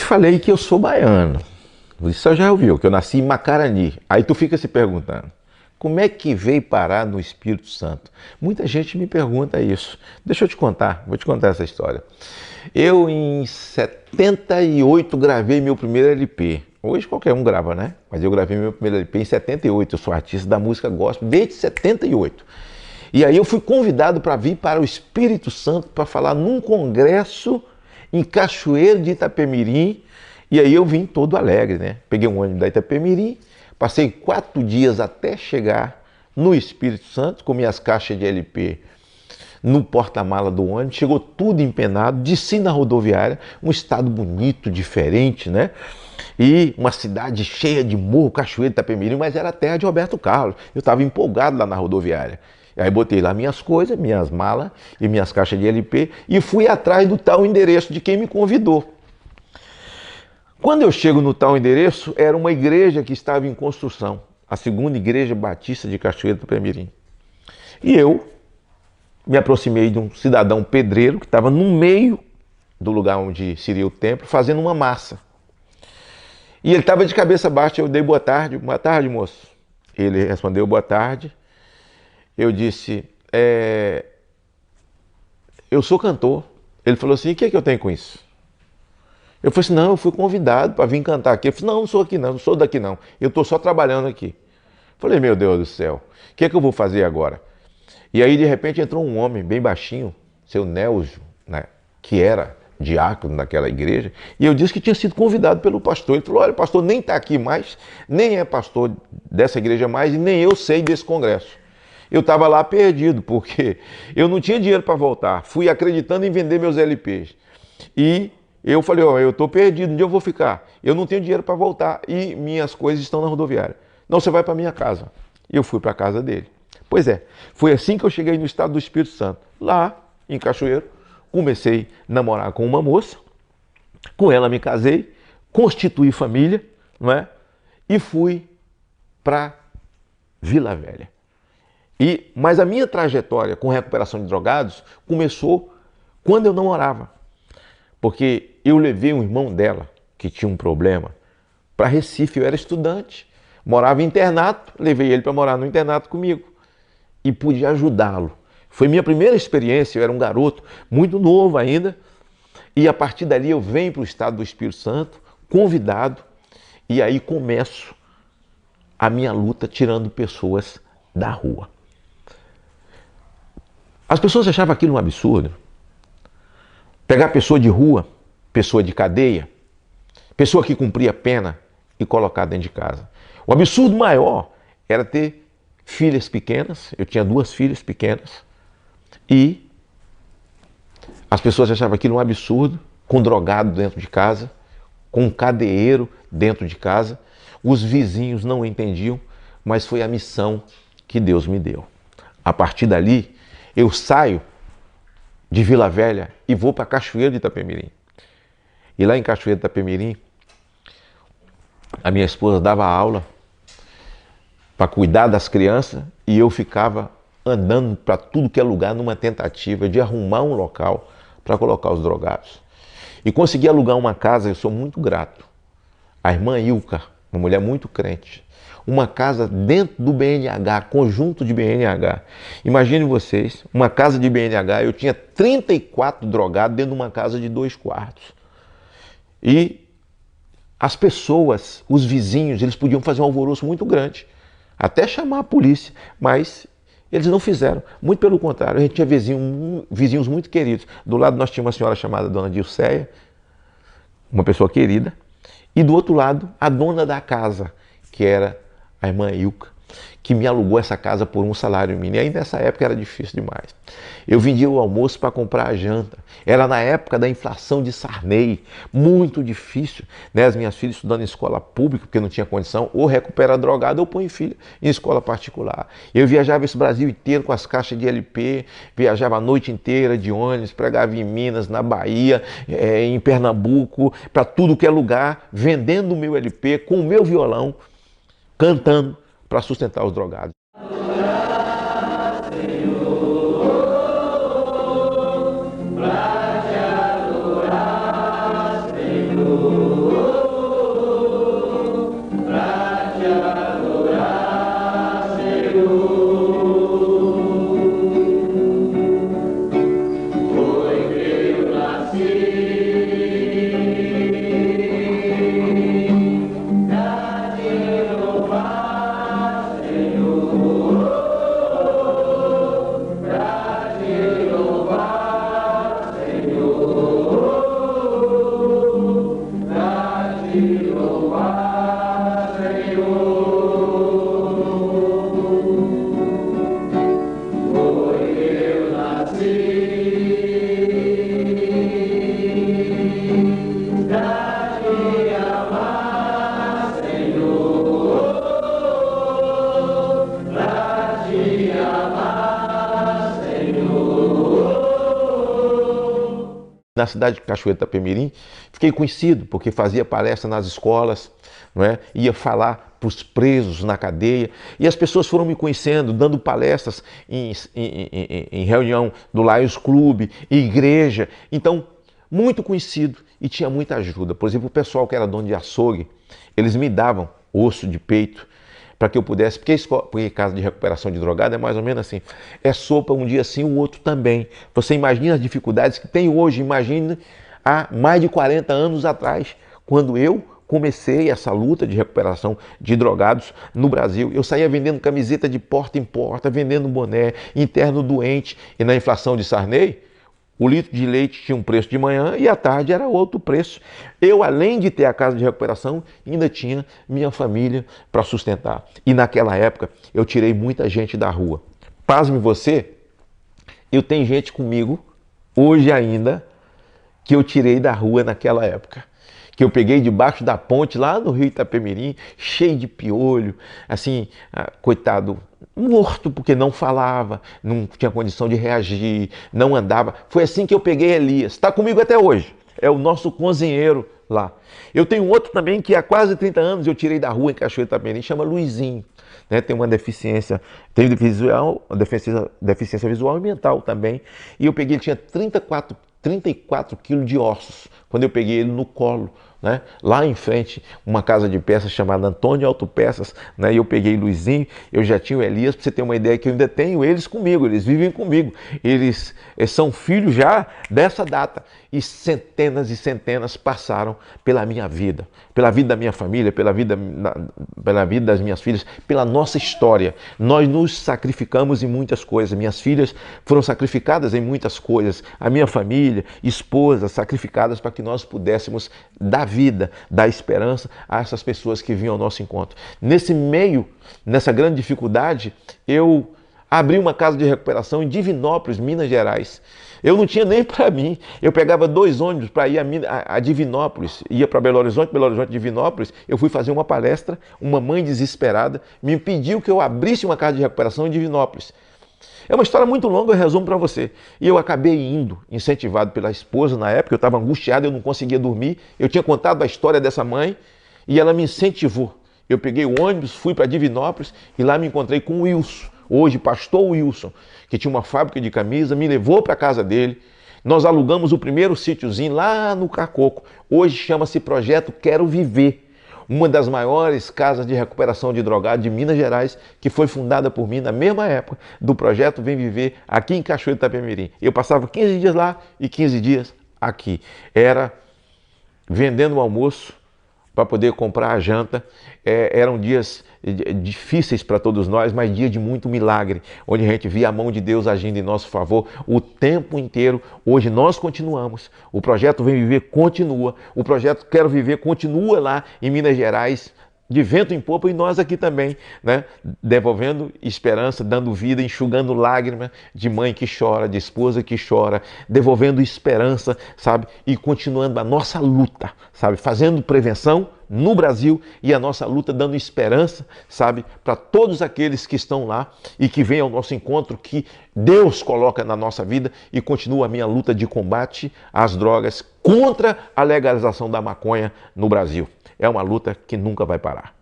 te falei que eu sou baiano. Você já ouviu, que eu nasci em Macarani. Aí tu fica se perguntando, como é que veio parar no Espírito Santo? Muita gente me pergunta isso. Deixa eu te contar, vou te contar essa história. Eu, em 78, gravei meu primeiro LP. Hoje qualquer um grava, né? Mas eu gravei meu primeiro LP em 78. Eu sou artista da música gospel desde 78. E aí eu fui convidado para vir para o Espírito Santo para falar num congresso em Cachoeiro de Itapemirim. E aí eu vim todo alegre, né? Peguei um ônibus da Itapemirim, passei 4 dias até chegar no Espírito Santo com minhas caixas de LP no porta-mala do ônibus, chegou tudo empenado, desci na rodoviária, um estado bonito, diferente, né? E uma cidade cheia de morro, Cachoeiro de Itapemirim, mas era a terra de Roberto Carlos. Eu estava empolgado lá na rodoviária. Aí botei lá minhas coisas, minhas malas e minhas caixas de LP e fui atrás do tal endereço de quem me convidou. Quando eu chego no tal endereço, era uma igreja que estava em construção, a segunda igreja batista de Cachoeiro do Itapemirim. E eu me aproximei de um cidadão pedreiro que estava no meio do lugar onde seria o templo, fazendo uma massa. E ele estava de cabeça baixa, eu dei boa tarde, moço. Ele respondeu boa tarde. Eu disse, eu sou cantor. Ele falou assim, o que é que eu tenho com isso? Eu falei assim, não, eu fui convidado para vir cantar aqui. Ele falou, não sou aqui não sou daqui não, eu estou só trabalhando aqui. Falei, meu Deus do céu, o que é que eu vou fazer agora? E aí de repente entrou um homem bem baixinho, seu Nélgio, né, que era diácono naquela igreja, e eu disse que tinha sido convidado pelo pastor. Ele falou, olha, o pastor nem está aqui mais, nem é pastor dessa igreja mais, e nem eu sei desse congresso. Eu estava lá perdido, porque eu não tinha dinheiro para voltar. Fui acreditando em vender meus LPs. E eu falei, ó, eu estou perdido, onde eu vou ficar? Eu não tenho dinheiro para voltar e minhas coisas estão na rodoviária. Não, você vai para minha casa. E eu fui para a casa dele. Pois é, foi assim que eu cheguei no estado do Espírito Santo. Lá, em Cachoeiro, comecei a namorar com uma moça, com ela me casei, constituí família, não é? E fui para Vila Velha. Mas a minha trajetória com recuperação de drogados começou quando eu namorava. Porque eu levei um irmão dela, que tinha um problema, para Recife. Eu era estudante, morava em internato, levei ele para morar no internato comigo. E pude ajudá-lo. Foi minha primeira experiência, eu era um garoto, muito novo ainda. E a partir dali eu venho para o estado do Espírito Santo, convidado, e aí começo a minha luta tirando pessoas da rua. As pessoas achavam aquilo um absurdo. Pegar pessoa de rua, pessoa de cadeia, pessoa que cumpria pena e colocar dentro de casa. O absurdo maior era ter filhas pequenas, eu tinha 2 filhas pequenas, e as pessoas achavam aquilo um absurdo, com drogado dentro de casa, com um cadeieiro dentro de casa. Os vizinhos não entendiam, mas foi a missão que Deus me deu. A partir dali, eu saio de Vila Velha e vou para Cachoeiro de Itapemirim. E lá em Cachoeiro de Itapemirim, a minha esposa dava aula para cuidar das crianças e eu ficava andando para tudo que é lugar numa tentativa de arrumar um local para colocar os drogados. E consegui alugar uma casa, eu sou muito grato. A irmã Ilka, uma mulher muito crente, uma casa dentro do BNH, conjunto de BNH. Imaginem vocês, uma casa de BNH, eu tinha 34 drogados dentro de uma casa de 2 quartos. E as pessoas, os vizinhos, eles podiam fazer um alvoroço muito grande, até chamar a polícia, mas eles não fizeram. Muito pelo contrário, a gente tinha vizinhos muito queridos. Do lado nós tínhamos uma senhora chamada Dona Dilceia, uma pessoa querida, e do outro lado a dona da casa, que era a irmã Ilka, que me alugou essa casa por um salário mínimo. E aí nessa época era difícil demais. Eu vendia o almoço para comprar a janta. Era na época da inflação de Sarney, muito difícil, né? As minhas filhas estudando em escola pública, porque não tinha condição, ou recupera drogada ou põe filha em escola particular. Eu viajava esse Brasil inteiro com as caixas de LP, viajava a noite inteira de ônibus, pregava em Minas, na Bahia, em Pernambuco, para tudo que é lugar, vendendo o meu LP com o meu violão, cantando para sustentar os drogados. Adorar, Senhor, Na cidade de Cachoeira de Itapemirim, fiquei conhecido porque fazia palestra nas escolas, não é? Ia falar para os presos na cadeia, e as pessoas foram me conhecendo, dando palestras em reunião do Lions Club, igreja. Então, muito conhecido e tinha muita ajuda. Por exemplo, o pessoal que era dono de açougue, eles me davam osso de peito, para que eu pudesse, porque casa de recuperação de drogado é mais ou menos assim, é sopa um dia sim, o outro também. Você imagina as dificuldades que tem hoje, imagine há mais de 40 anos atrás, quando eu comecei essa luta de recuperação de drogados no Brasil. Eu saía vendendo camiseta de porta em porta, vendendo boné, interno doente, e na inflação de Sarney, o litro de leite tinha um preço de manhã e à tarde era outro preço. Eu, além de ter a casa de recuperação, ainda tinha minha família para sustentar. E naquela época eu tirei muita gente da rua. Pasme você, eu tenho gente comigo, hoje ainda, que eu tirei da rua naquela época. Que eu peguei debaixo da ponte lá no Rio Itapemirim, cheio de piolho, assim, coitado, morto porque não falava, não tinha condição de reagir, não andava. Foi assim que eu peguei Elias. Está comigo até hoje. É o nosso cozinheiro lá. Eu tenho outro também que há quase 30 anos eu tirei da rua em Cachoeira de Itapemirim, chama Luizinho. Né? Tem uma deficiência, deficiência visual e mental também. E eu peguei, ele tinha 34 quilos de ossos, quando eu peguei ele no colo, né? Lá em frente, uma casa de peças chamada Antônio Autopeças, né? E eu peguei Luizinho, eu já tinha o Elias, para você ter uma ideia que eu ainda tenho eles comigo, eles vivem comigo, eles são filhos já dessa data, e centenas passaram pela minha vida da minha família, pela vida das minhas filhas, pela nossa história. Nós nos sacrificamos em muitas coisas, minhas filhas foram sacrificadas em muitas coisas, a minha família, esposas sacrificadas para que nós pudéssemos dar vida, dar esperança a essas pessoas que vinham ao nosso encontro. Nesse meio, nessa grande dificuldade, eu abri uma casa de recuperação em Divinópolis, Minas Gerais. Eu não tinha nem para mim. Eu pegava 2 ônibus para ir a Divinópolis, ia para Belo Horizonte, Divinópolis. Eu fui fazer uma palestra, uma mãe desesperada me pediu que eu abrisse uma casa de recuperação em Divinópolis. É uma história muito longa, eu resumo para você. E eu acabei indo, incentivado pela esposa na época, eu estava angustiado, eu não conseguia dormir. Eu tinha contado a história dessa mãe e ela me incentivou. Eu peguei o ônibus, fui para Divinópolis e lá me encontrei com o Wilson, hoje pastor Wilson, que tinha uma fábrica de camisa, me levou para a casa dele. Nós alugamos o primeiro sítiozinho lá no Cacoco. Hoje chama-se Projeto Quero Viver. Uma das maiores casas de recuperação de drogados de Minas Gerais, que foi fundada por mim na mesma época do projeto Vem Viver, aqui em Cachoeira de Itapemirim. Eu passava 15 dias lá e 15 dias aqui. Era vendendo o almoço para poder comprar a janta. Eram dias difíceis para todos nós, mas dia de muito milagre, onde a gente via a mão de Deus agindo em nosso favor o tempo inteiro. Hoje nós continuamos, o projeto Vem Viver continua, o projeto Quero Viver continua lá em Minas Gerais, de vento em popa, e nós aqui também, né? Devolvendo esperança, dando vida, enxugando lágrimas de mãe que chora, de esposa que chora, devolvendo esperança, sabe? E continuando a nossa luta, sabe? Fazendo prevenção no Brasil e a nossa luta dando esperança, sabe? Para todos aqueles que estão lá e que vêm ao nosso encontro, que Deus coloca na nossa vida, e continua a minha luta de combate às drogas, contra a legalização da maconha no Brasil. É uma luta que nunca vai parar.